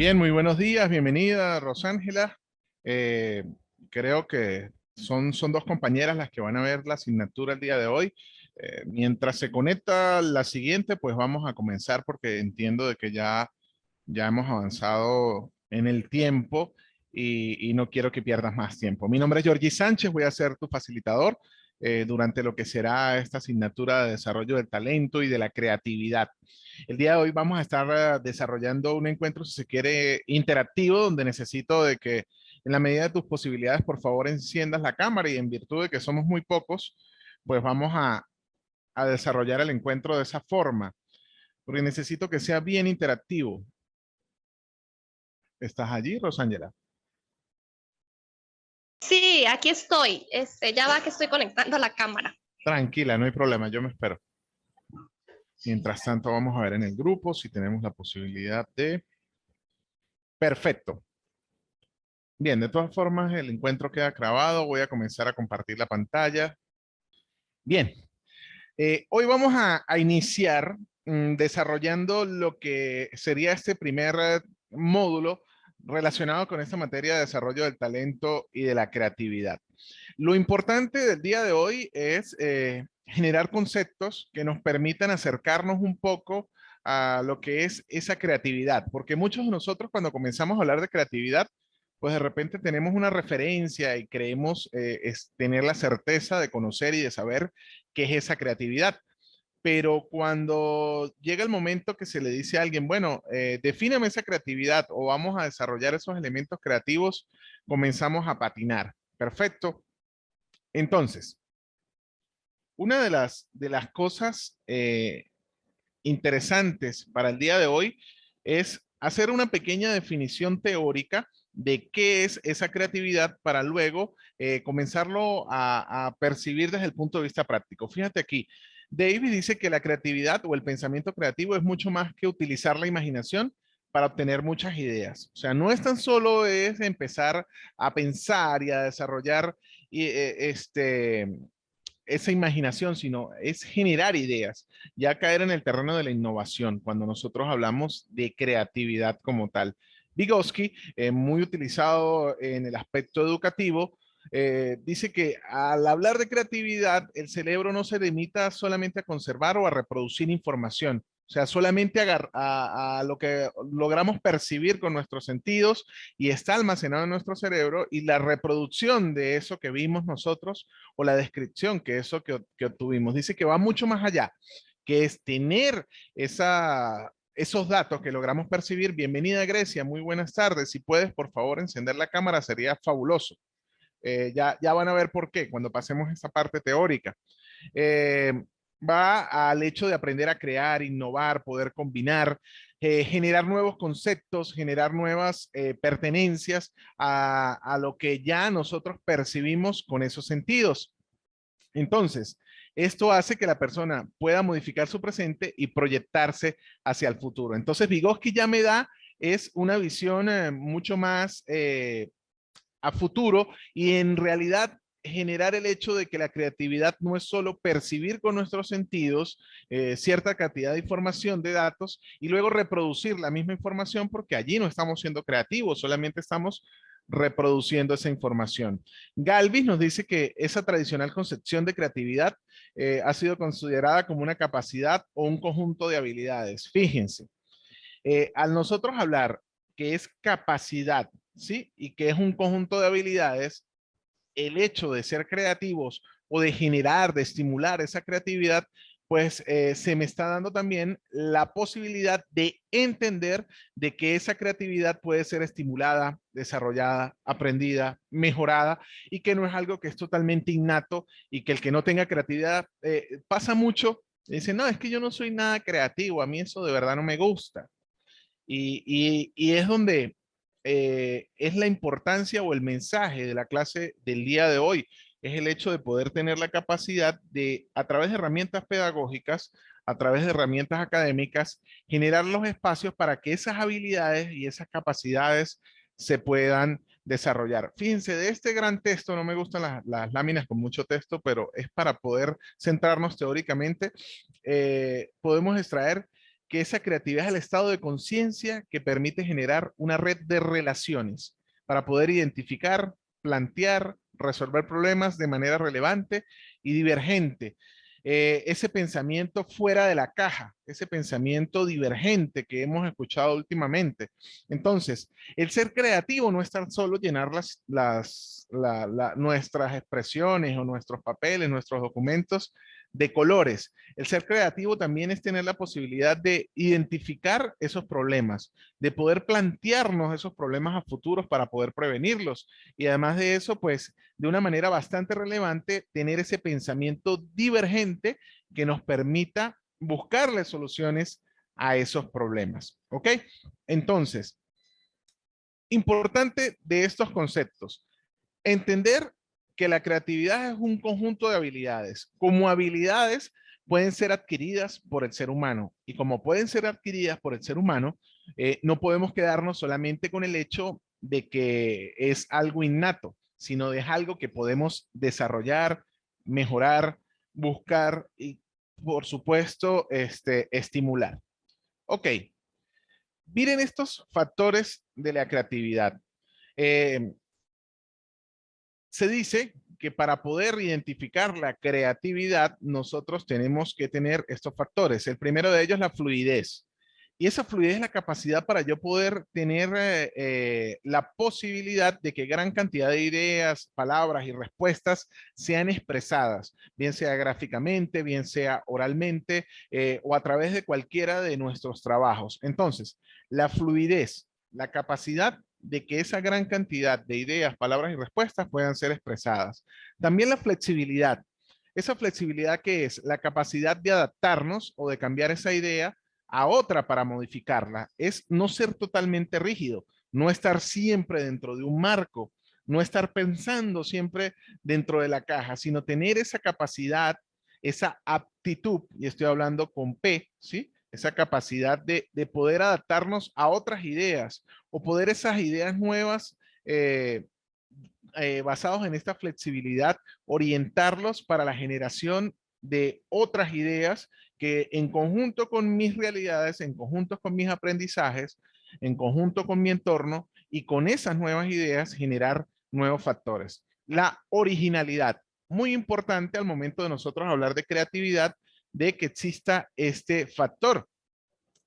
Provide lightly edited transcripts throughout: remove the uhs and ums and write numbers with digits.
Bien, muy buenos días, bienvenida Rosángela. Eh, Creo que son dos compañeras las que van a ver la asignatura el día de hoy. Mientras se conecta la siguiente, pues vamos a comenzar porque entiendo de que ya hemos avanzado en el tiempo y no quiero que pierdas más tiempo. Mi nombre es Georgie Sánchez, voy a ser tu facilitador durante lo que será esta asignatura de desarrollo del talento y de la creatividad. El día de hoy vamos a estar desarrollando un encuentro, si se quiere, interactivo, donde necesito de que en la medida de tus posibilidades, por favor, enciendas la cámara y en virtud de que somos muy pocos, pues vamos a desarrollar el encuentro de esa forma, porque necesito que sea bien interactivo. ¿Estás allí, Rosángela? Sí, aquí estoy. Ya va que estoy conectando la cámara. Tranquila, no hay problema, yo me espero. Mientras tanto, vamos a ver en el grupo si tenemos la posibilidad de... Perfecto. Bien, de todas formas, el encuentro queda grabado. Voy a comenzar a compartir la pantalla. Bien, hoy vamos a iniciar desarrollando lo que sería este primer módulo relacionado con esta materia de desarrollo del talento y de la creatividad. Lo importante del día de hoy es generar conceptos que nos permitan acercarnos un poco a lo que es esa creatividad, porque muchos de nosotros cuando comenzamos a hablar de creatividad, pues de repente tenemos una referencia y creemos tener la certeza de conocer y de saber qué es esa creatividad. Pero cuando llega el momento que se le dice a alguien, bueno, defíname esa creatividad o vamos a desarrollar esos elementos creativos, comenzamos a patinar. Perfecto. Entonces, una de las cosas interesantes para el día de hoy es hacer una pequeña definición teórica de qué es esa creatividad para luego comenzarlo a percibir desde el punto de vista práctico. Fíjate aquí, David dice que la creatividad o el pensamiento creativo es mucho más que utilizar la imaginación para obtener muchas ideas. O sea, no es tan solo es empezar a pensar y a desarrollar esa imaginación, sino es generar ideas, ya caer en el terreno de la innovación cuando nosotros hablamos de creatividad como tal. Vygotsky, muy utilizado en el aspecto educativo, dice que al hablar de creatividad, el cerebro no se limita solamente a conservar o a reproducir información, o sea, solamente a lo que logramos percibir con nuestros sentidos y está almacenado en nuestro cerebro y la reproducción de eso que vimos nosotros o la descripción que eso que obtuvimos. Dice que va mucho más allá, que es tener esos datos que logramos percibir. Bienvenida Grecia, muy buenas tardes. Si puedes, por favor, encender la cámara, sería fabuloso. Ya van a ver por qué cuando pasemos esta parte teórica. Eh, Va al hecho de aprender a crear, innovar, poder combinar, generar nuevos conceptos, generar nuevas pertenencias a lo que ya nosotros percibimos con esos sentidos. Entonces, esto hace que la persona pueda modificar su presente y proyectarse hacia el futuro. Entonces, Vygotsky ya me da es una visión mucho más a futuro y en realidad generar el hecho de que la creatividad no es solo percibir con nuestros sentidos cierta cantidad de información, de datos, y luego reproducir la misma información porque allí no estamos siendo creativos, solamente estamos reproduciendo esa información. Galvis nos dice que esa tradicional concepción de creatividad ha sido considerada como una capacidad o un conjunto de habilidades. Fíjense, al nosotros hablar que es capacidad, ¿sí? Y que es un conjunto de habilidades, el hecho de ser creativos o de generar, de estimular esa creatividad, pues se me está dando también la posibilidad de entender de que esa creatividad puede ser estimulada, desarrollada, aprendida, mejorada y que no es algo que es totalmente innato y que el que no tenga creatividad pasa mucho. Dice, no, es que yo no soy nada creativo, a mí eso de verdad no me gusta. Y es donde es la importancia o el mensaje de la clase del día de hoy. Es el hecho de poder tener la capacidad de, a través de herramientas pedagógicas, a través de herramientas académicas, generar los espacios para que esas habilidades y esas capacidades se puedan desarrollar. Fíjense, de este gran texto, no me gustan las láminas con mucho texto, pero es para poder centrarnos teóricamente, podemos extraer que esa creatividad es el estado de conciencia que permite generar una red de relaciones para poder identificar, plantear, resolver problemas de manera relevante y divergente. Ese pensamiento fuera de la caja, ese pensamiento divergente que hemos escuchado últimamente. Entonces, el ser creativo no es tan solo llenar nuestras expresiones o nuestros papeles, nuestros documentos de colores. El ser creativo también es tener la posibilidad de identificar esos problemas, de poder plantearnos esos problemas a futuros para poder prevenirlos. Y además de eso, pues de una manera bastante relevante, tener ese pensamiento divergente que nos permita buscarle soluciones a esos problemas. ¿Ok? Entonces, importante de estos conceptos, entender que la creatividad es un conjunto de habilidades. Como habilidades pueden ser adquiridas por el ser humano y como pueden ser adquiridas por el ser humano, no podemos quedarnos solamente con el hecho de que es algo innato, sino de algo que podemos desarrollar, mejorar, buscar y, por supuesto, estimular. Ok, miren estos factores de la creatividad. Eh, Se dice que para poder identificar la creatividad, nosotros tenemos que tener estos factores. El primero de ellos es la fluidez. Y esa fluidez es la capacidad para yo poder tener la posibilidad de que gran cantidad de ideas, palabras y respuestas sean expresadas, bien sea gráficamente, bien sea oralmente o a través de cualquiera de nuestros trabajos. Entonces, la fluidez, la capacidad de que esa gran cantidad de ideas, palabras y respuestas puedan ser expresadas. También la flexibilidad. Esa flexibilidad que es la capacidad de adaptarnos o de cambiar esa idea a otra para modificarla. Es no ser totalmente rígido, no estar siempre dentro de un marco, no estar pensando siempre dentro de la caja, sino tener esa capacidad, esa aptitud, y estoy hablando con P, ¿sí? Esa capacidad de poder adaptarnos a otras ideas o poder esas ideas nuevas basados en esta flexibilidad, orientarlos para la generación de otras ideas que en conjunto con mis realidades, en conjunto con mis aprendizajes, en conjunto con mi entorno y con esas nuevas ideas generar nuevos factores. La originalidad, muy importante al momento de nosotros hablar de creatividad, de que exista este factor.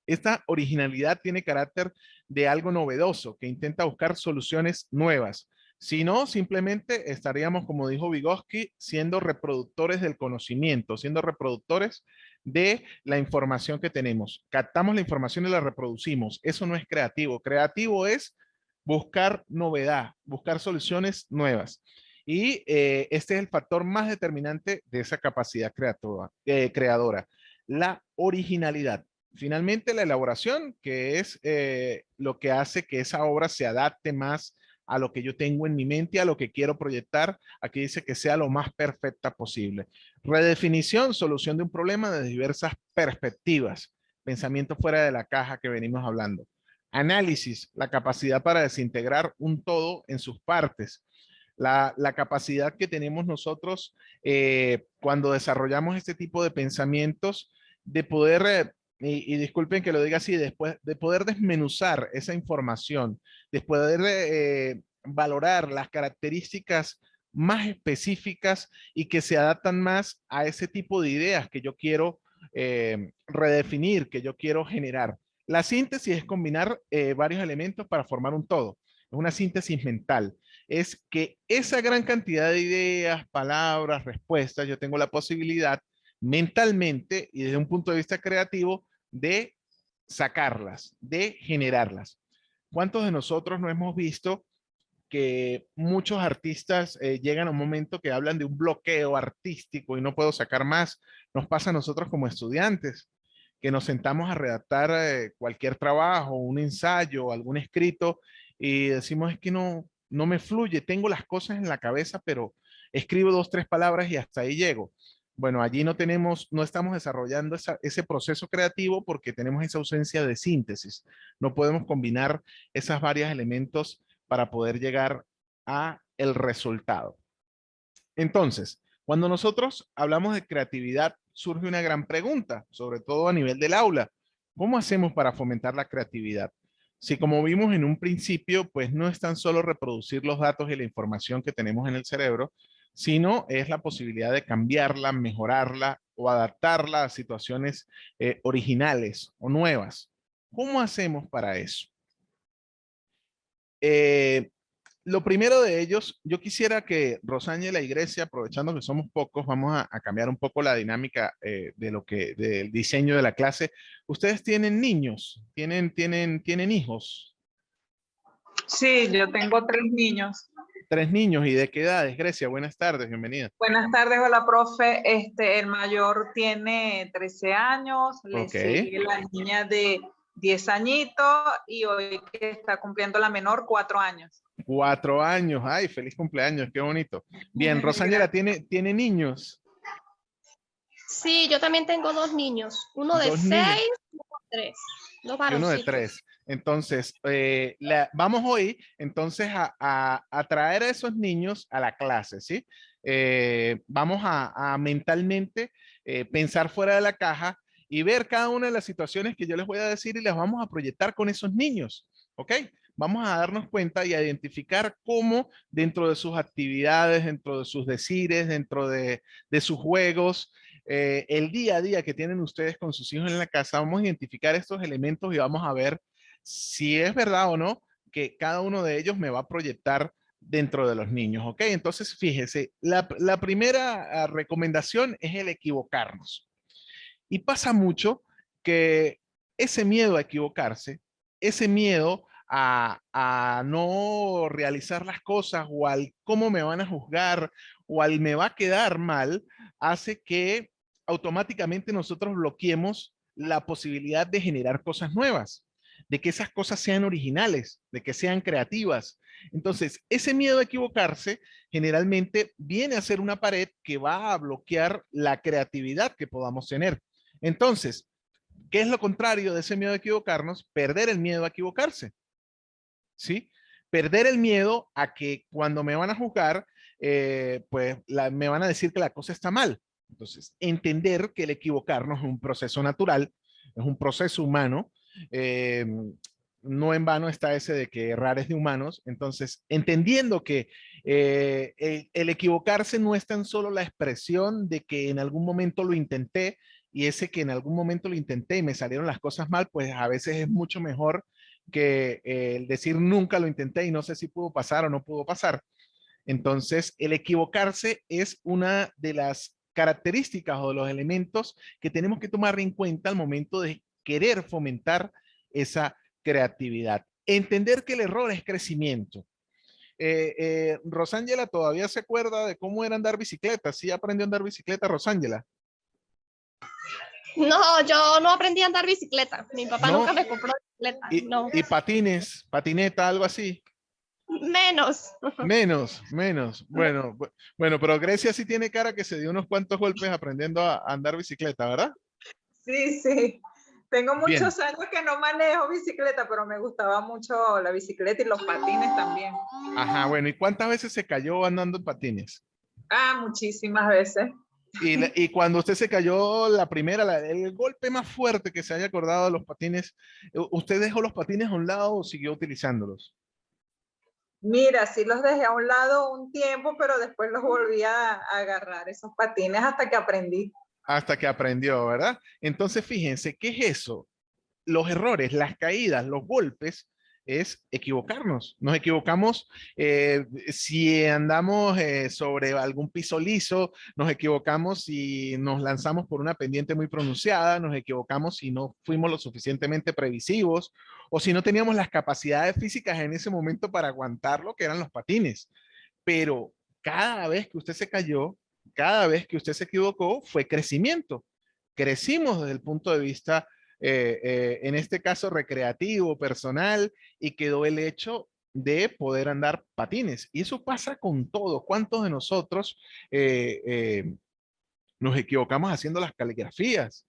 Esta originalidad tiene carácter de algo novedoso, que intenta buscar soluciones nuevas. Si no, simplemente estaríamos, como dijo Vygotsky, siendo reproductores del conocimiento, siendo reproductores de la información que tenemos. Captamos la información y la reproducimos. Eso no es creativo. Creativo es buscar novedad, buscar soluciones nuevas. Y este es el factor más determinante de esa capacidad creadora, la originalidad. Finalmente, la elaboración, que es lo que hace que esa obra se adapte más a lo que yo tengo en mi mente, a lo que quiero proyectar. Aquí dice que sea lo más perfecta posible. Redefinición, solución de un problema de diversas perspectivas. Pensamiento fuera de la caja que venimos hablando. Análisis, la capacidad para desintegrar un todo en sus partes. La capacidad que tenemos nosotros cuando desarrollamos este tipo de pensamientos de poder y disculpen que lo diga así, después de poder desmenuzar esa información, de poder valorar las características más específicas y que se adaptan más a ese tipo de ideas que yo quiero redefinir, que yo quiero generar. La síntesis es combinar varios elementos para formar un todo. Es una síntesis mental. Es que esa gran cantidad de ideas, palabras, respuestas, yo tengo la posibilidad mentalmente y desde un punto de vista creativo de sacarlas, de generarlas. ¿Cuántos de nosotros no hemos visto que muchos artistas llegan a un momento que hablan de un bloqueo artístico y no puedo sacar más? Nos pasa a nosotros como estudiantes, que nos sentamos a redactar cualquier trabajo, un ensayo, algún escrito y decimos es que no me fluye, tengo las cosas en la cabeza, pero escribo dos, tres palabras y hasta ahí llego. Bueno, allí no estamos desarrollando ese proceso creativo porque tenemos esa ausencia de síntesis. No podemos combinar esos varios elementos para poder llegar a el resultado. Entonces, cuando nosotros hablamos de creatividad, surge una gran pregunta, sobre todo a nivel del aula. ¿Cómo hacemos para fomentar la creatividad? Si como vimos en un principio, pues no es tan solo reproducir los datos y la información que tenemos en el cerebro, sino es la posibilidad de cambiarla, mejorarla o adaptarla a situaciones originales o nuevas. ¿Cómo hacemos para eso? Eh, lo primero de ellos, yo quisiera que Rosángela y Grecia, aprovechando que somos pocos, vamos a cambiar un poco la dinámica del diseño de la clase. ¿Ustedes tienen niños? ¿Tienen hijos? Sí, yo tengo 3 niños. Tres niños. ¿Y de qué edades? Grecia, buenas tardes, bienvenida. Buenas tardes, hola, profe. El mayor tiene 13 años, le Ok. sigue la niña de 10 añitos y hoy que está cumpliendo la menor 4 años. 4 años. Ay, feliz cumpleaños, qué bonito. Bien, Rosángela, ¿tiene niños? Sí, yo también tengo dos niños, uno de Dos niños 6, uno de 3, dos y uno de varoncitos. 3. Entonces, vamos hoy entonces a traer a esos niños a la clase, ¿sí? Vamos a mentalmente pensar fuera de la caja y ver cada una de las situaciones que yo les voy a decir y las vamos a proyectar con esos niños, ¿ok? Vamos a darnos cuenta y a identificar cómo dentro de sus actividades, dentro de sus decires, dentro de sus juegos, el día a día que tienen ustedes con sus hijos en la casa, vamos a identificar estos elementos y vamos a ver si es verdad o no que cada uno de ellos me va a proyectar dentro de los niños, ¿ok? Entonces, fíjese, la primera recomendación es el equivocarnos. Y pasa mucho que ese miedo a equivocarse, ese miedo a no realizar las cosas o al cómo me van a juzgar o al me va a quedar mal, hace que automáticamente nosotros bloqueemos la posibilidad de generar cosas nuevas, de que esas cosas sean originales, de que sean creativas. Entonces, ese miedo a equivocarse generalmente viene a ser una pared que va a bloquear la creatividad que podamos tener. Entonces, ¿qué es lo contrario de ese miedo a equivocarnos? Perder el miedo a equivocarse, ¿sí? Perder el miedo a que cuando me van a juzgar, pues me van a decir que la cosa está mal. Entonces, entender que el equivocarnos es un proceso natural, es un proceso humano. eh, no en vano está ese de que errar es de humanos. Entonces, entendiendo que el equivocarse no es tan solo la expresión de que en algún momento lo intenté y ese que en algún momento lo intenté y me salieron las cosas mal, pues a veces es mucho mejor que el decir nunca lo intenté y no sé si pudo pasar o no pudo pasar. Entonces, el equivocarse es una de las características o de los elementos que tenemos que tomar en cuenta al momento de querer fomentar esa creatividad. Entender que el error es crecimiento. Rosángela todavía se acuerda de cómo era andar bicicleta. ¿Sí aprendió a andar bicicleta, Rosángela? No, yo no aprendí a andar bicicleta. Mi papá nunca ¿No? me compró bicicleta, no. Y patines, patineta, algo así. Menos. Menos. Bueno, pero Grecia sí tiene cara que se dio unos cuantos golpes aprendiendo a andar bicicleta, ¿verdad? Sí, sí. Tengo Bien. muchos años que no manejo bicicleta, pero me gustaba mucho la bicicleta y los patines también. Ajá, bueno, ¿y cuántas veces se cayó andando en patines? Ah, muchísimas veces. Y cuando usted se cayó la primera, el golpe más fuerte que se haya acordado de los patines, ¿usted dejó los patines a un lado o siguió utilizándolos? Mira, sí los dejé a un lado un tiempo, pero después los volví a agarrar, esos patines, hasta que aprendí. Hasta que aprendió, ¿verdad? Entonces, fíjense, ¿qué es eso? Los errores, las caídas, los golpes, es equivocarnos. Nos equivocamos si andamos sobre algún piso liso, nos equivocamos si nos lanzamos por una pendiente muy pronunciada, nos equivocamos si no fuimos lo suficientemente previsivos o si no teníamos las capacidades físicas en ese momento para aguantar lo que eran los patines. Pero cada vez que usted se cayó, cada vez que usted se equivocó, fue crecimiento. Crecimos desde el punto de vista en este caso recreativo, personal, y quedó el hecho de poder andar patines. Y eso pasa con todo. ¿Cuántos de nosotros nos equivocamos haciendo las caligrafías?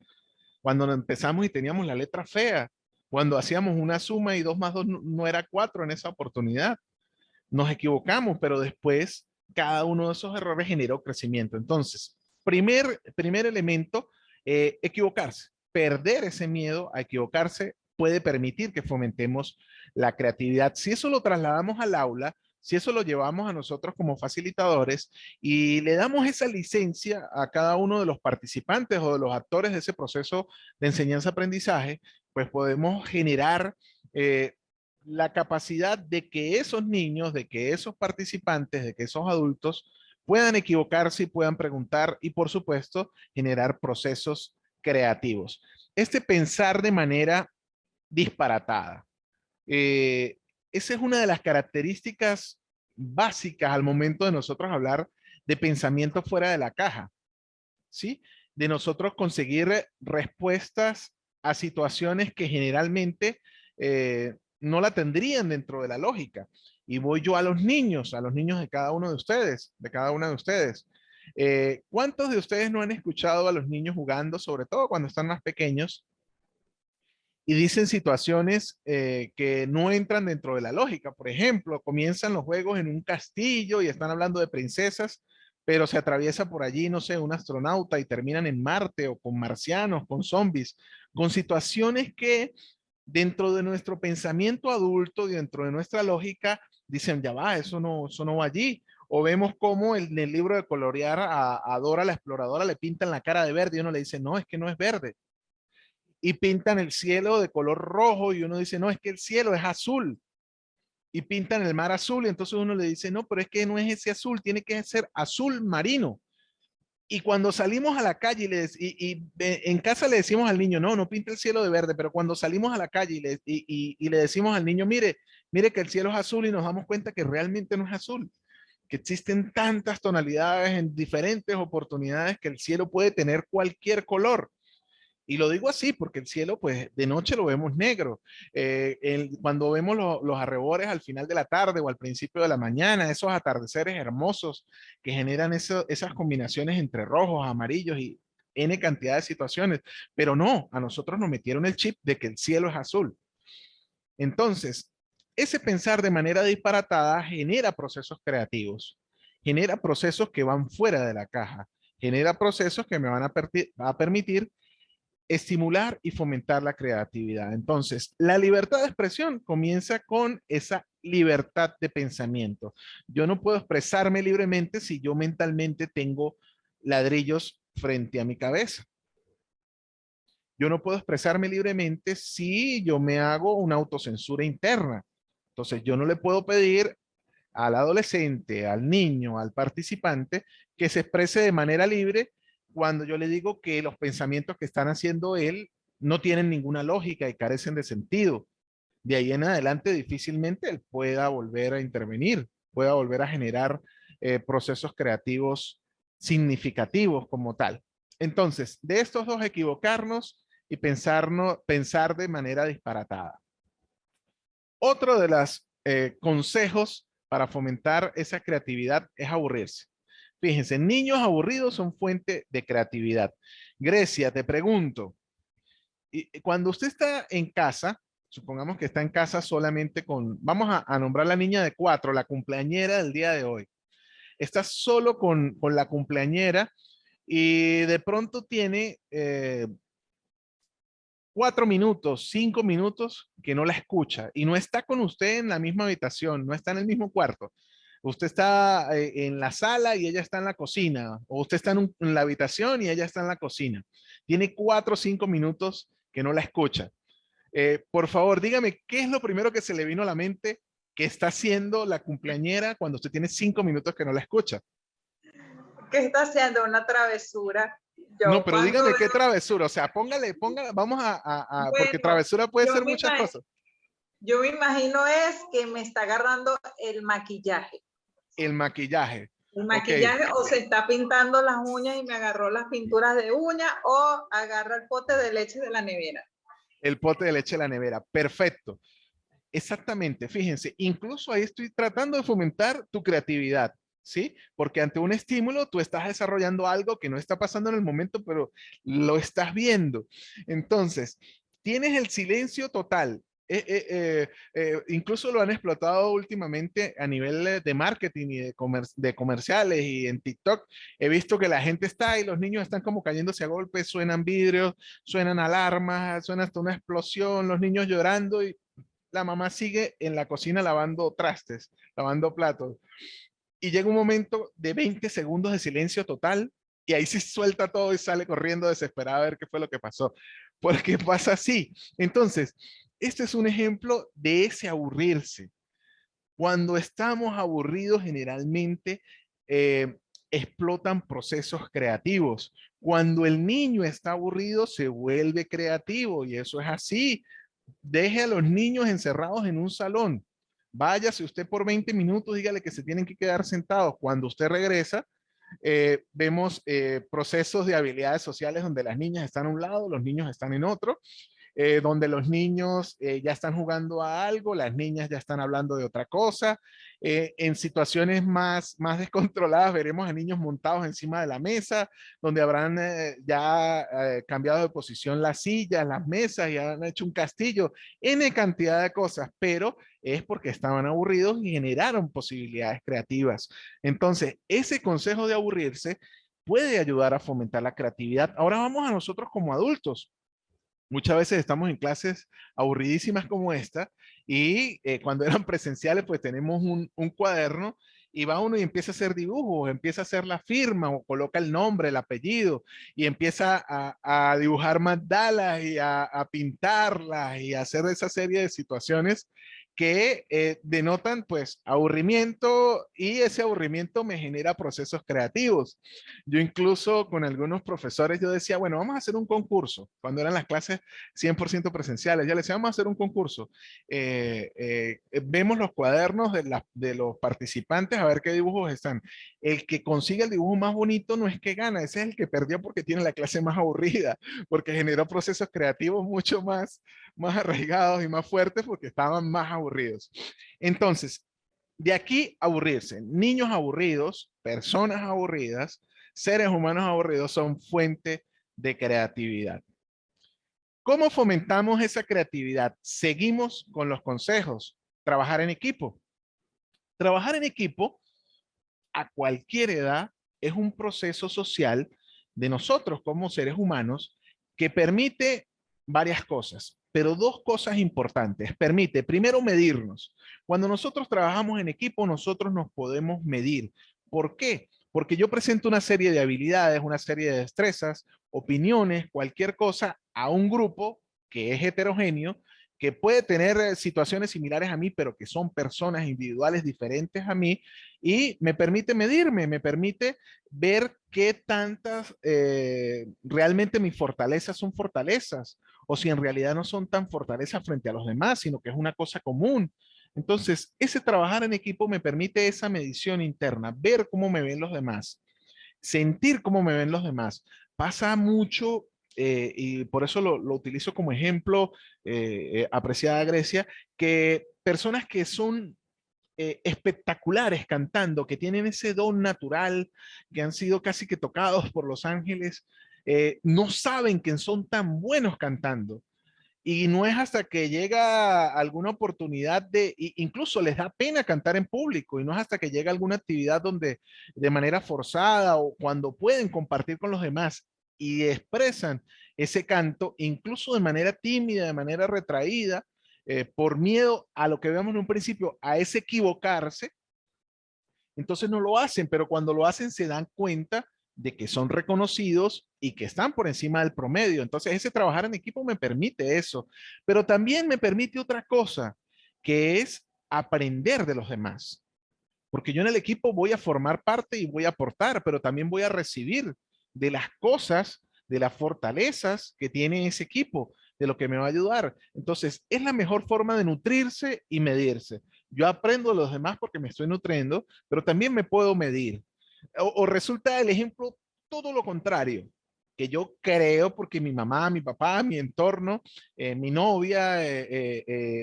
Cuando empezamos y teníamos la letra fea, cuando hacíamos una suma y 2 más 2 no era 4 en esa oportunidad. Nos equivocamos, pero después cada uno de esos errores generó crecimiento. Entonces, primer elemento, equivocarse, perder ese miedo a equivocarse puede permitir que fomentemos la creatividad. Si eso lo trasladamos al aula, si eso lo llevamos a nosotros como facilitadores y le damos esa licencia a cada uno de los participantes o de los actores de ese proceso de enseñanza-aprendizaje, pues podemos generar la capacidad de que esos niños, de que esos participantes, de que esos adultos puedan equivocarse y puedan preguntar y, por supuesto, generar procesos creativos. Este pensar de manera disparatada. Esa es una de las características básicas al momento de nosotros hablar de pensamiento fuera de la caja, ¿sí? De nosotros conseguir respuestas a situaciones que generalmente no la tendrían dentro de la lógica. Y voy yo a los niños de cada uno de ustedes, de cada una de ustedes. ¿Cuántos de ustedes no han escuchado a los niños jugando, sobre todo cuando están más pequeños, y dicen situaciones que no entran dentro de la lógica? Por ejemplo, comienzan los juegos en un castillo y están hablando de princesas, pero se atraviesa por allí, no sé, un astronauta y terminan en Marte o con marcianos, con zombies, con situaciones que dentro de nuestro pensamiento adulto, dentro de nuestra lógica, dicen, ya va, eso no va allí. O vemos cómo en el libro de colorear a Dora la exploradora le pintan la cara de verde y uno le dice, no, es que no es verde. Y pintan el cielo de color rojo y uno dice, no, es que el cielo es azul. Y pintan el mar azul y entonces uno le dice, no, pero es que no es ese azul, tiene que ser azul marino. Y cuando salimos a la calle en casa le decimos al niño, no, no pinte el cielo de verde, pero cuando salimos a la calle y le decimos al niño, mire que el cielo es azul y nos damos cuenta que realmente no es azul, que existen tantas tonalidades en diferentes oportunidades que el cielo puede tener cualquier color. Y lo digo así porque el cielo, pues de noche lo vemos negro. Cuando vemos los arrebores al final de la tarde o al principio de la mañana, esos atardeceres hermosos que generan esas combinaciones entre rojos, amarillos y N cantidad de situaciones. Pero no, a nosotros nos metieron el chip de que el cielo es azul. Entonces, ese pensar de manera disparatada genera procesos creativos, genera procesos que van fuera de la caja, genera procesos que me van a permitir estimular y fomentar la creatividad. Entonces, la libertad de expresión comienza con esa libertad de pensamiento. Yo no puedo expresarme libremente si yo mentalmente tengo ladrillos frente a mi cabeza. Yo no puedo expresarme libremente si yo me hago una autocensura interna. Entonces, yo no le puedo pedir al adolescente, al niño, al participante, que se exprese de manera libre cuando yo le digo que los pensamientos que están haciendo él no tienen ninguna lógica y carecen de sentido. De ahí en adelante difícilmente él pueda volver a intervenir, pueda volver a generar procesos creativos significativos como tal. Entonces, de estos dos, equivocarnos y pensar de manera disparatada. Otro de los consejos para fomentar esa creatividad es aburrirse. Fíjense, niños aburridos son fuente de creatividad. Grecia, te pregunto, cuando usted está en casa, supongamos que está en casa solamente vamos a nombrar la niña de 4, la cumpleañera del día de hoy. Está solo con la cumpleañera y de pronto tiene 4 minutos, 5 minutos que no la escucha y no está con usted en la misma habitación, no está en el mismo cuarto. Usted está en la sala y ella está en la cocina, o usted está en la habitación y ella está en la cocina. Tiene 4 o 5 minutos que no la escucha. Por favor, dígame, ¿qué es lo primero que se le vino a la mente que está haciendo la cumpleañera cuando usted tiene 5 minutos que no la escucha? ¿Qué está haciendo? Una travesura. No, Yo pero cuando dígame qué veo, travesura, o sea, vamos porque bueno, travesura puede yo ser me, muchas ima- cosas. yo me imagino es que me está agarrando el maquillaje. El maquillaje. El Ok, maquillaje o se está pintando las uñas y me agarró las pinturas de uña o agarra el pote de leche de la nevera. el pote de leche de la nevera. Perfecto. Exactamente. Fíjense, incluso ahí estoy tratando de fomentar tu creatividad, ¿sí? Porque ante un estímulo tú estás desarrollando algo que no está pasando en el momento, pero lo estás viendo. Entonces, tienes el silencio total Incluso lo han explotado últimamente a nivel de marketing y de comerciales y en TikTok. He visto que la gente está y los niños están como cayéndose a golpes, suenan vidrios, suenan alarmas, suena hasta una explosión, los niños llorando y la mamá sigue en la cocina lavando trastes, lavando platos. Y llega un momento de 20 segundos de silencio total y ahí sí suelta todo y sale corriendo desesperada a ver qué fue lo que pasó. Porque pasa así. Entonces, este es un ejemplo de ese aburrirse. Cuando estamos aburridos, generalmente explotan procesos creativos. Cuando el niño está aburrido, se vuelve creativo y eso es así. Deje a los niños encerrados en un salón. Váyase usted por 20 minutos, dígale que se tienen que quedar sentados. Cuando usted regresa, vemos procesos de habilidades sociales donde las niñas están a un lado, los niños están en otro, donde los niños ya están jugando a algo, las niñas ya están hablando de otra cosa. En situaciones más descontroladas veremos a niños montados encima de la mesa, donde habrán ya cambiado de posición las sillas, las mesas y han hecho un castillo, N cantidad de cosas, pero es porque estaban aburridos y generaron posibilidades creativas. Entonces, ese consejo de aburrirse puede ayudar a fomentar la creatividad. Ahora vamos a nosotros como adultos. Muchas veces estamos en clases aburridísimas como esta y cuando eran presenciales pues tenemos un cuaderno y va uno y empieza a hacer dibujos, empieza a hacer la firma o coloca el nombre, el apellido y empieza a dibujar mandalas y a pintarlas y a hacer esa serie de situaciones que denotan pues aburrimiento y ese aburrimiento me genera procesos creativos. Yo incluso con algunos profesores yo decía, bueno, vamos a hacer un concurso. Cuando eran las clases 100% presenciales, ya les decía, vamos a hacer un concurso. Vemos los cuadernos de los participantes a ver qué dibujos están. El que consigue el dibujo más bonito no es que gana, ese es el que perdió porque tiene la clase más aburrida, porque generó procesos creativos mucho más arraigados y más fuertes porque estaban más aburridos. Entonces, de aquí aburrirse. Niños aburridos, personas aburridas, seres humanos aburridos son fuente de creatividad. ¿Cómo fomentamos esa creatividad? Seguimos con los consejos. Trabajar en equipo. Trabajar en equipo a cualquier edad es un proceso social de nosotros como seres humanos que permite varias cosas, pero dos cosas importantes. Permite, primero, medirnos. Cuando nosotros trabajamos en equipo, nosotros nos podemos medir. ¿Por qué? Porque yo presento una serie de habilidades, una serie de destrezas, opiniones, cualquier cosa a un grupo que es heterogéneo, que puede tener situaciones similares a mí, pero que son personas individuales diferentes a mí, y me permite medirme, me permite ver qué tantas realmente mis fortalezas son fortalezas, o si en realidad no son tan fortalezas frente a los demás, sino que es una cosa común. Entonces, ese trabajar en equipo me permite esa medición interna, ver cómo me ven los demás, sentir cómo me ven los demás. Pasa mucho y por eso lo utilizo como ejemplo, apreciada Grecia, que personas que son espectaculares cantando, que tienen ese don natural, que han sido casi que tocados por los ángeles, no saben que son tan buenos cantando. Y no es hasta que llega alguna oportunidad incluso les da pena cantar en público, y no es hasta que llega alguna actividad donde de manera forzada o cuando pueden compartir con los demás y expresan ese canto, incluso de manera tímida, de manera retraída, por miedo a lo que vemos en un principio, a ese equivocarse, entonces no lo hacen, pero cuando lo hacen se dan cuenta de que son reconocidos y que están por encima del promedio. Entonces ese trabajar en equipo me permite eso, pero también me permite otra cosa, que es aprender de los demás. Porque yo en el equipo voy a formar parte y voy a aportar, pero también voy a recibir de las cosas, de las fortalezas que tiene ese equipo, de lo que me va a ayudar. Entonces, es la mejor forma de nutrirse y medirse. Yo aprendo de los demás porque me estoy nutriendo, pero también me puedo medir. O resulta el ejemplo todo lo contrario, que yo creo porque mi mamá, mi papá, mi entorno, mi novia,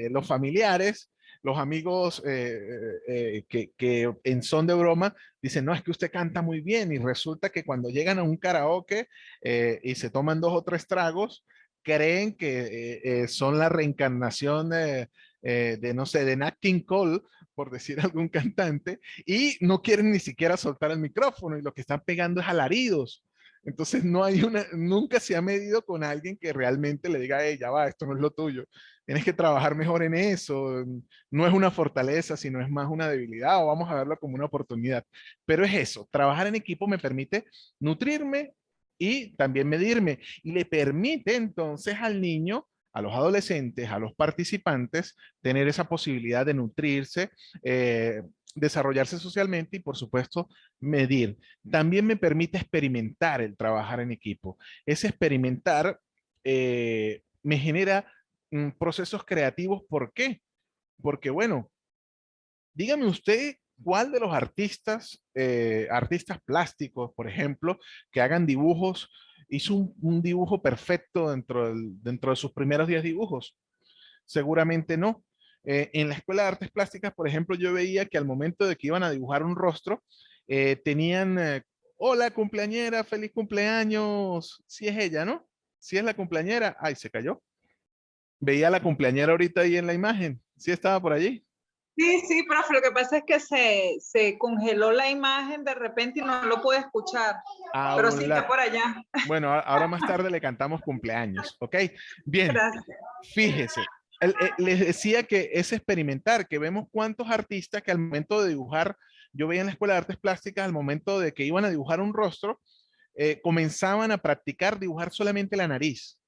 los familiares, los amigos que en son de broma dicen, no, es que usted canta muy bien y resulta que cuando llegan a un karaoke y se toman dos o tres tragos, creen que son la reencarnación no sé, de Nat King Cole, por decir algún cantante, y no quieren ni siquiera soltar el micrófono y lo que están pegando es alaridos. Entonces nunca se ha medido con alguien que realmente le diga, ya va, esto no es lo tuyo. Tienes que trabajar mejor en eso. No es una fortaleza, sino es más una debilidad o vamos a verlo como una oportunidad. Pero es eso, trabajar en equipo me permite nutrirme y también medirme y le permite entonces al niño, a los adolescentes, a los participantes, tener esa posibilidad de nutrirse, desarrollarse socialmente y por supuesto medir. También me permite experimentar el trabajar en equipo. Ese experimentar me genera procesos creativos. ¿Por qué? Porque bueno, dígame usted cuál de los artistas, artistas plásticos, por ejemplo, que hagan dibujos, hizo un dibujo perfecto dentro de sus primeros 10 dibujos. Seguramente no. En la Escuela de Artes Plásticas, por ejemplo, yo veía que al momento de que iban a dibujar un rostro, tenían, hola cumpleañera, feliz cumpleaños. Si es ella, ¿no? Si es la cumpleañera. Ay, se cayó. Veía a la cumpleañera ahorita ahí en la imagen. Sí estaba por allí. Sí, sí, profe, lo que pasa es que se congeló la imagen de repente y no lo pude escuchar, Ah, pero sí está por allá. bueno, ahora más tarde le cantamos cumpleaños, ¿ok? Bien, Gracias. fíjese, les decía que es experimentar, que vemos cuántos artistas que al momento de dibujar, yo veía en la Escuela de Artes Plásticas, al momento de que iban a dibujar un rostro, comenzaban a practicar dibujar solamente la nariz.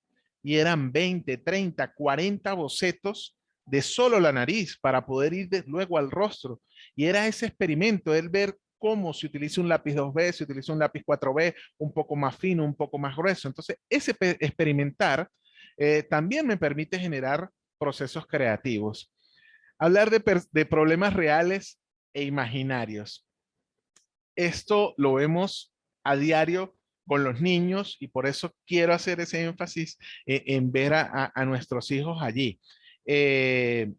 Y eran 20, 30, 40 bocetos de solo la nariz para poder ir luego al rostro. Y era ese experimento, el ver cómo se utiliza un lápiz 2B, se utiliza un lápiz 4B, un poco más fino, un poco más grueso. Entonces, ese experimentar también me permite generar procesos creativos. Hablar de problemas reales e imaginarios. Esto lo vemos a diario con los niños y por eso quiero hacer ese énfasis en ver a nuestros hijos allí. Eh,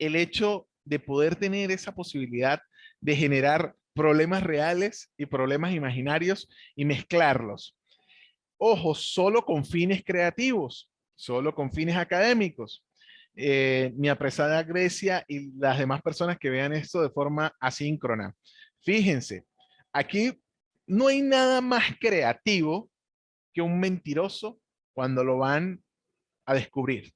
el hecho de poder tener esa posibilidad de generar problemas reales y problemas imaginarios y mezclarlos. Ojo, solo con fines creativos, solo con fines académicos. Mi apresada Grecia y las demás personas que vean esto de forma asíncrona. Fíjense, aquí no hay nada más creativo que un mentiroso cuando lo van a descubrir.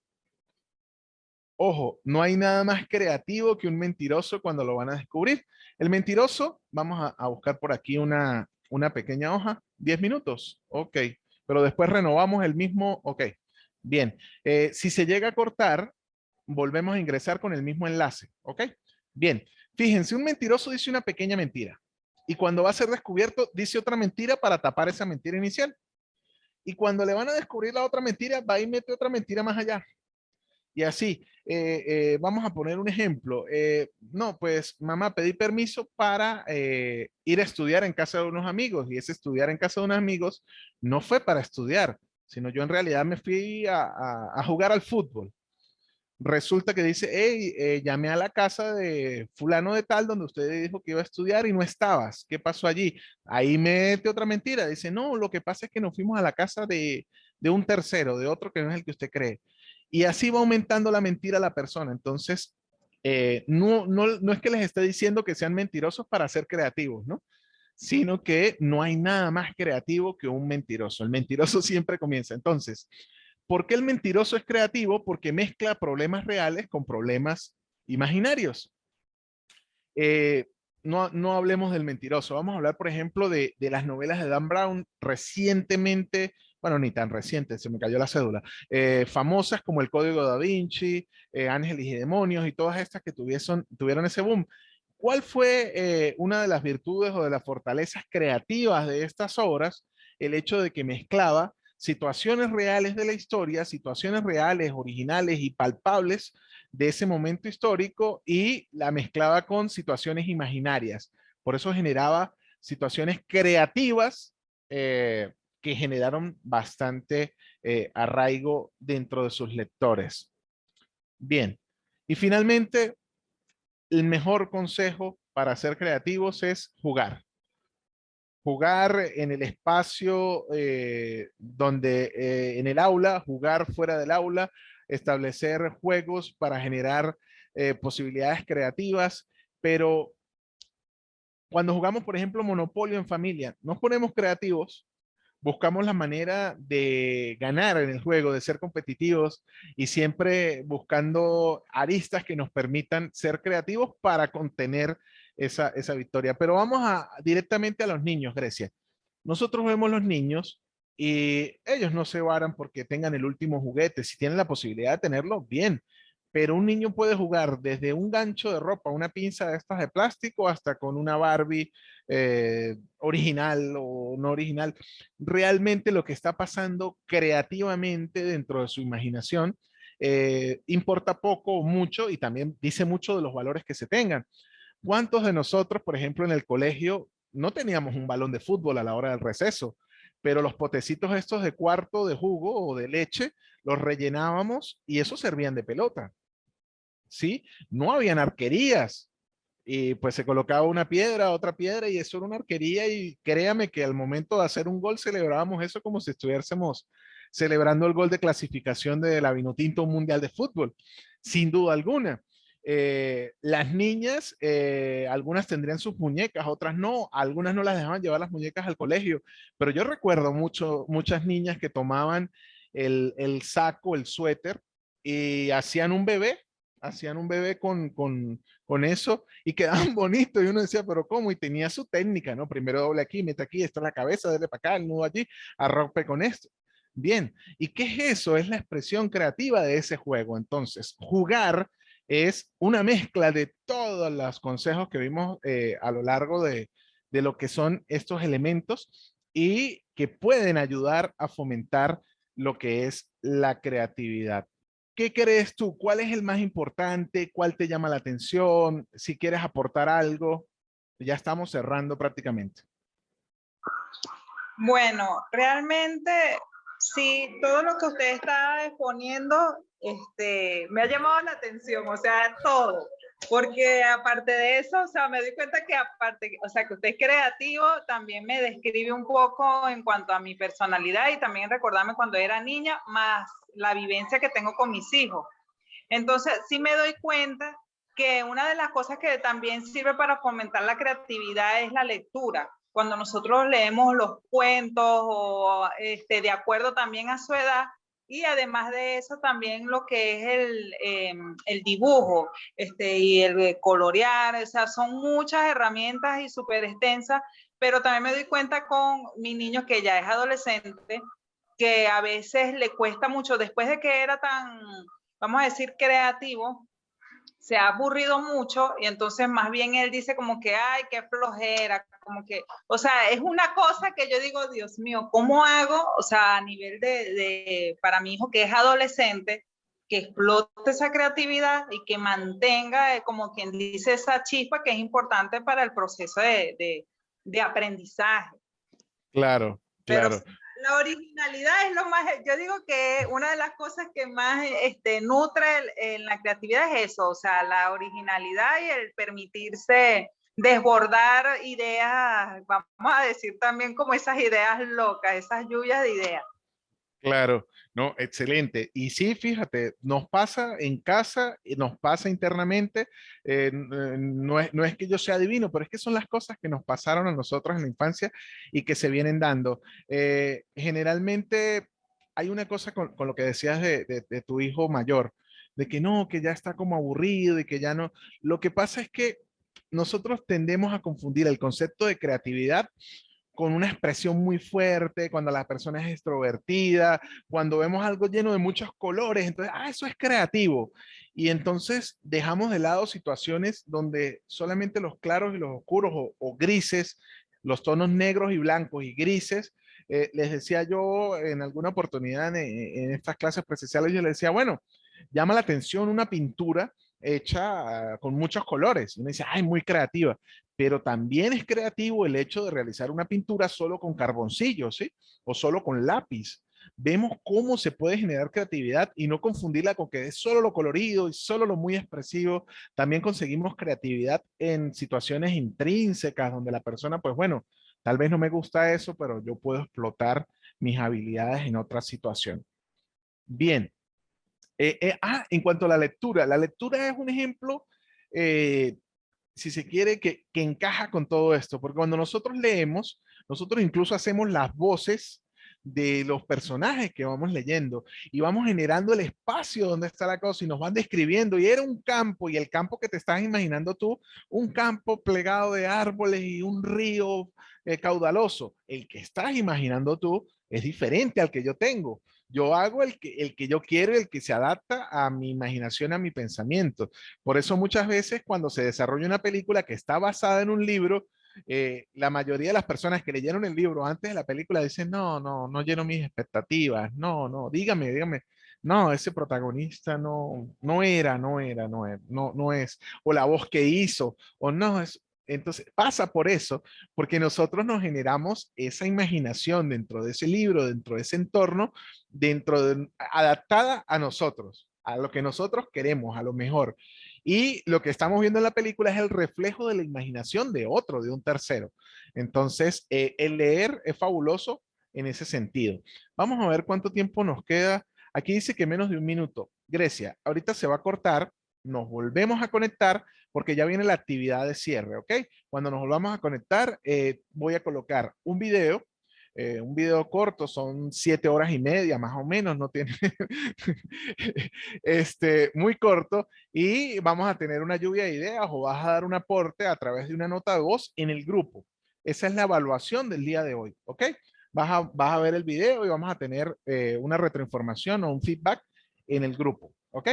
Ojo, no hay nada más creativo que un mentiroso cuando lo van a descubrir. El mentiroso, vamos a buscar por aquí una pequeña hoja, 10 minutos, ok, pero después renovamos el mismo, ok, bien. Si se llega a cortar, volvemos a ingresar con el mismo enlace, ok, bien. Fíjense, un mentiroso dice una pequeña mentira y cuando va a ser descubierto dice otra mentira para tapar esa mentira inicial. Y cuando le van a descubrir la otra mentira, va y mete otra mentira más allá. Y así, vamos a poner un ejemplo. No, pues mamá, pedí permiso para ir a estudiar en casa de unos amigos y ese estudiar en casa de unos amigos no fue para estudiar, sino yo en realidad me fui a jugar al fútbol. Resulta que dice, hey, llamé a la casa de fulano de tal donde usted dijo que iba a estudiar y no estabas. ¿Qué pasó allí? Ahí mete otra mentira. Dice, no, lo que pasa es que nos fuimos a la casa de un tercero, de otro que no es el que usted cree. Y así va aumentando la mentira a la persona. Entonces, no es que les esté diciendo que sean mentirosos para ser creativos, ¿no? Sino que no hay nada más creativo que un mentiroso. El mentiroso siempre comienza. Entonces, ¿por qué el mentiroso es creativo? Porque mezcla problemas reales con problemas imaginarios. No hablemos del mentiroso. Vamos a hablar, por ejemplo, de las novelas de Dan Brown recientemente, bueno, ni tan reciente, se me cayó la cédula, famosas como El Código Da Vinci, Ángeles y Demonios y todas estas que tuvieron ese boom. ¿Cuál fue una de las virtudes o de las fortalezas creativas de estas obras? El hecho de que mezclaba situaciones reales de la historia, situaciones reales, originales y palpables de ese momento histórico y la mezclaba con situaciones imaginarias. Por eso generaba situaciones creativas que generaron bastante arraigo dentro de sus lectores. Bien, y finalmente, el mejor consejo para ser creativos es jugar. jugar en el espacio en el aula, jugar fuera del aula, establecer juegos para generar posibilidades creativas, pero cuando jugamos, por ejemplo, Monopolio en familia, nos ponemos creativos, buscamos la manera de ganar en el juego, de ser competitivos y siempre buscando aristas que nos permitan ser creativos para contener esa victoria. Pero vamos directamente a los niños, Grecia. Nosotros vemos los niños y ellos no se varan porque tengan el último juguete. Si tienen la posibilidad de tenerlo, bien. Pero un niño puede jugar desde un gancho de ropa, una pinza de estas de plástico, hasta con una Barbie original o no original. Realmente lo que está pasando creativamente dentro de su imaginación importa poco o mucho y también dice mucho de los valores que se tengan. ¿Cuántos de nosotros, por ejemplo, en el colegio no teníamos un balón de fútbol a la hora del receso, pero los potecitos estos de cuarto de jugo o de leche los rellenábamos y esos servían de pelota? ¿Sí? No habían arquerías y pues se colocaba una piedra, otra piedra y eso era una arquería y créame que al momento de hacer un gol celebrábamos eso como si estuviésemos celebrando el gol de clasificación de la Vinotinto Mundial de Fútbol, sin duda alguna. Las niñas, algunas tendrían sus muñecas, otras no, algunas no las dejaban llevar las muñecas al colegio, pero yo recuerdo muchas niñas que tomaban el saco, el suéter y hacían un bebé con eso y quedaban bonitos y uno decía, pero ¿cómo? Y tenía su técnica, ¿no? Primero doble aquí, mete aquí, está la cabeza, dale para acá, el nudo allí, arrope con esto. Bien, ¿y qué es eso? Es la expresión creativa de ese juego. Entonces, jugar es una mezcla de todos los consejos que vimos a lo largo de lo que son estos elementos y que pueden ayudar a fomentar lo que es la creatividad. ¿Qué crees tú? ¿Cuál es el más importante? ¿Cuál te llama la atención? Si quieres aportar algo, ya estamos cerrando prácticamente. Bueno, realmente sí, todo lo que usted está exponiendo, me ha llamado la atención, o sea, todo. Porque aparte de eso, o sea, me doy cuenta que aparte, o sea, que usted es creativo, también me describe un poco en cuanto a mi personalidad y también recordarme cuando era niña, más la vivencia que tengo con mis hijos. Entonces, sí me doy cuenta que una de las cosas que también sirve para fomentar la creatividad es la lectura. Cuando nosotros leemos los cuentos o de acuerdo también a su edad, y además de eso también lo que es el dibujo y el colorear, o sea, son muchas herramientas y súper extensas, pero también me doy cuenta con mi niño que ya es adolescente, que a veces le cuesta mucho, después de que era tan, vamos a decir, creativo, se ha aburrido mucho y entonces más bien él dice como que, ay, qué flojera, como que, o sea, es una cosa que yo digo, Dios mío, ¿cómo hago? O sea, a nivel para mi hijo que es adolescente, que explote esa creatividad y que mantenga, como quien dice, esa chispa que es importante para el proceso de aprendizaje. Claro, Pero claro. la originalidad es lo más, yo digo que una de las cosas que más nutre en la creatividad es eso, o sea, la originalidad y el permitirse desbordar ideas, vamos a decir también como esas ideas locas, esas lluvias de ideas. Claro, no, excelente. Y sí, fíjate, nos pasa en casa y nos pasa internamente. No es que yo sea divino, pero es que son las cosas que nos pasaron a nosotros en la infancia y que se vienen dando. Generalmente hay una cosa con lo que decías de tu hijo mayor, de que no, que ya está como aburrido y que ya no. Lo que pasa es que nosotros tendemos a confundir el concepto de creatividad con una expresión muy fuerte, cuando la persona es extrovertida, cuando vemos algo lleno de muchos colores, entonces, eso es creativo. Y entonces dejamos de lado situaciones donde solamente los claros y los oscuros o grises, los tonos negros y blancos y grises, les decía yo en alguna oportunidad en estas clases presenciales, yo les decía, bueno, llama la atención una pintura hecha con muchos colores. Y uno dice, ay, muy creativa, pero también es creativo el hecho de realizar una pintura solo con carboncillo, ¿sí? O solo con lápiz. Vemos cómo se puede generar creatividad y no confundirla con que es solo lo colorido y solo lo muy expresivo. También conseguimos creatividad en situaciones intrínsecas donde la persona, pues bueno, Tal vez no me gusta eso, pero yo puedo explotar mis habilidades en otra situación. Bien. En cuanto a la lectura es un ejemplo, si se quiere, que encaja con todo esto, porque cuando nosotros leemos, nosotros incluso hacemos las voces de los personajes que vamos leyendo y vamos generando el espacio donde está la cosa y nos van describiendo y era un campo y el campo que te estás imaginando tú, un campo plegado de árboles y un río caudaloso. El que estás imaginando tú es diferente al que yo tengo. Yo hago el que yo quiero, el que se adapta a mi imaginación, a mi pensamiento. Por eso muchas veces cuando se desarrolla una película que está basada en un libro, la mayoría de las personas que leyeron el libro antes de la película dicen, no lleno mis expectativas, dígame, no, ese protagonista no es, o la voz que hizo, o no, es, entonces pasa por eso, porque nosotros nos generamos esa imaginación dentro de ese libro, dentro de ese entorno, adaptada a nosotros, a lo que nosotros queremos, a lo mejor. Y lo que estamos viendo en la película es el reflejo de la imaginación de otro, de un tercero. Entonces, el leer es fabuloso en ese sentido. Vamos a ver cuánto tiempo nos queda. Aquí dice que menos de un minuto. Grecia, ahorita se va a cortar, nos volvemos a conectar porque ya viene la actividad de cierre, ¿ok? Cuando nos volvamos a conectar, voy a colocar un video corto, son 7 horas y media más o menos, no tiene, muy corto, y vamos a tener una lluvia de ideas o vas a dar un aporte a través de una nota de voz en el grupo. Esa es la evaluación del día de hoy, ¿ok? Vas a ver el video y vamos a tener una retroinformación o un feedback en el grupo, ¿ok?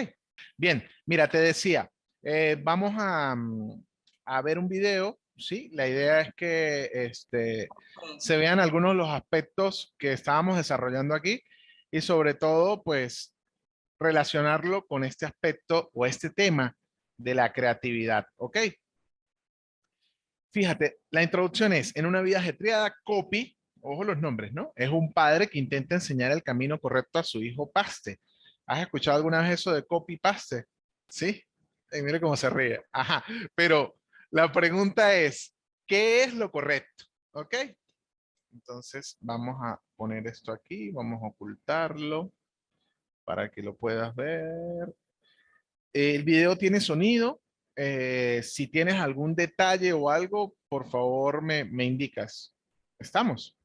Bien, mira, te decía, vamos a ver un video, ¿sí? La idea es que se vean algunos de los aspectos que estábamos desarrollando aquí y sobre todo, pues, relacionarlo con este aspecto o este tema de la creatividad, ¿ok? Fíjate, la introducción es, en una vida ajetreada, Copy, ojo los nombres, ¿no? Es un padre que intenta enseñar el camino correcto a su hijo Paste. ¿Has escuchado alguna vez eso de copy paste? ¿Sí? Mire cómo se ríe. Ajá, pero la pregunta es, ¿qué es lo correcto? ¿Ok? Entonces vamos a poner esto aquí, vamos a ocultarlo para que lo puedas ver. El video tiene sonido. Si tienes algún detalle o algo, por favor me indicas. ¿Estamos?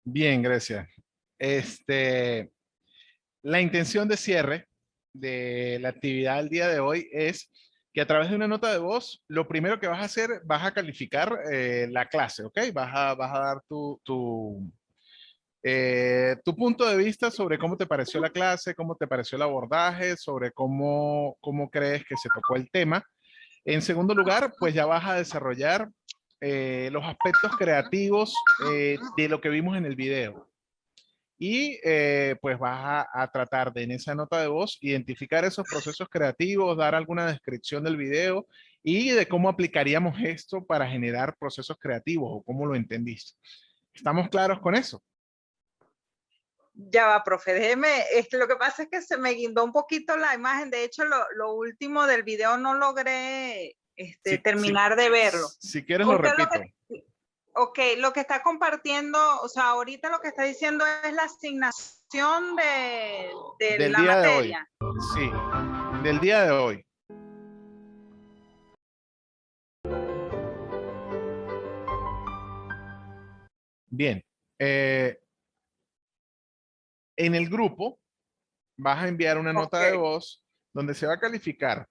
Bien, gracias. La intención de cierre de la actividad del día de hoy es que a través de una nota de voz, lo primero que vas a hacer, vas a calificar la clase, ¿ok? Vas a dar tu punto de vista sobre cómo te pareció la clase, cómo te pareció el abordaje, sobre cómo crees que se tocó el tema. En segundo lugar, pues ya vas a desarrollar los aspectos creativos de lo que vimos en el video. Y pues vas a tratar de en esa nota de voz identificar esos procesos creativos, dar alguna descripción del video y de cómo aplicaríamos esto para generar procesos creativos o cómo lo entendiste. ¿Estamos claros con eso? Ya va, profe, déjeme, lo que pasa es que se me guindó un poquito la imagen, de hecho lo último del video no logré terminar de verlo. Si quieres lo repito. Ok, lo que está compartiendo, o sea, ahorita lo que está diciendo es la asignación de Del la día materia. de hoy. Sí, del día de hoy. Bien. En el grupo vas a enviar una nota de voz donde se va a calificar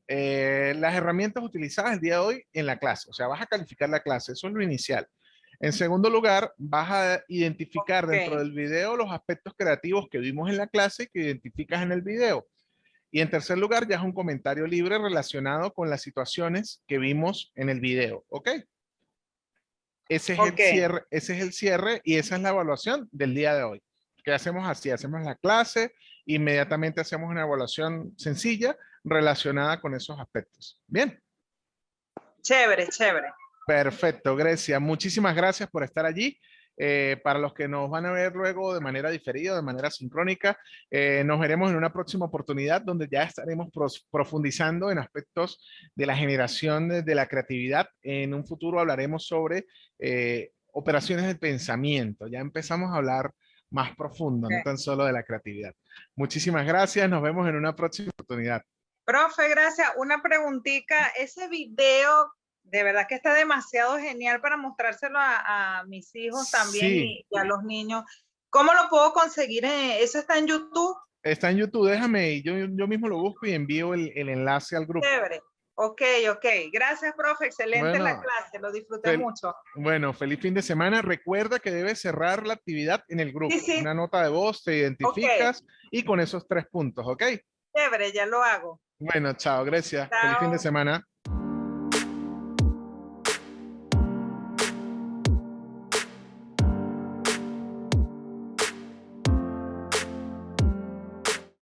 las herramientas utilizadas el día de hoy en la clase. O sea, vas a calificar la clase. Eso es lo inicial. En segundo lugar, vas a identificar dentro del video los aspectos creativos que vimos en la clase que identificas en el video. Y en tercer lugar, ya es un comentario libre relacionado con las situaciones que vimos en el video. ¿Ok? Ese es el cierre y esa es la evaluación del día de hoy. ¿Qué hacemos así? Hacemos la clase, inmediatamente hacemos una evaluación sencilla relacionada con esos aspectos. Bien. Chévere, chévere. Perfecto, Grecia. Muchísimas gracias por estar allí. Para los que nos van a ver luego de manera diferida, de manera sincrónica, nos veremos en una próxima oportunidad donde ya estaremos profundizando en aspectos de la generación de la creatividad. En un futuro hablaremos sobre operaciones de pensamiento. Ya empezamos a hablar más profundo, no tan solo de la creatividad. Muchísimas gracias. Nos vemos en una próxima oportunidad. Profe, gracias. Una preguntita. Ese video de verdad que está demasiado genial para mostrárselo a mis hijos también y a los niños. ¿Cómo lo puedo conseguir? ¿Eso está en YouTube? Está en YouTube, déjame, y yo mismo lo busco y envío el enlace al grupo. Chévere. Ok. Gracias, profe. Excelente la clase, lo disfruté mucho. Bueno, feliz fin de semana. Recuerda que debes cerrar la actividad en el grupo. Sí. Una nota de voz, te identificas y con esos 3 puntos, ¿ok? Chévere, ya lo hago. Bueno, chao, gracias. Feliz fin de semana.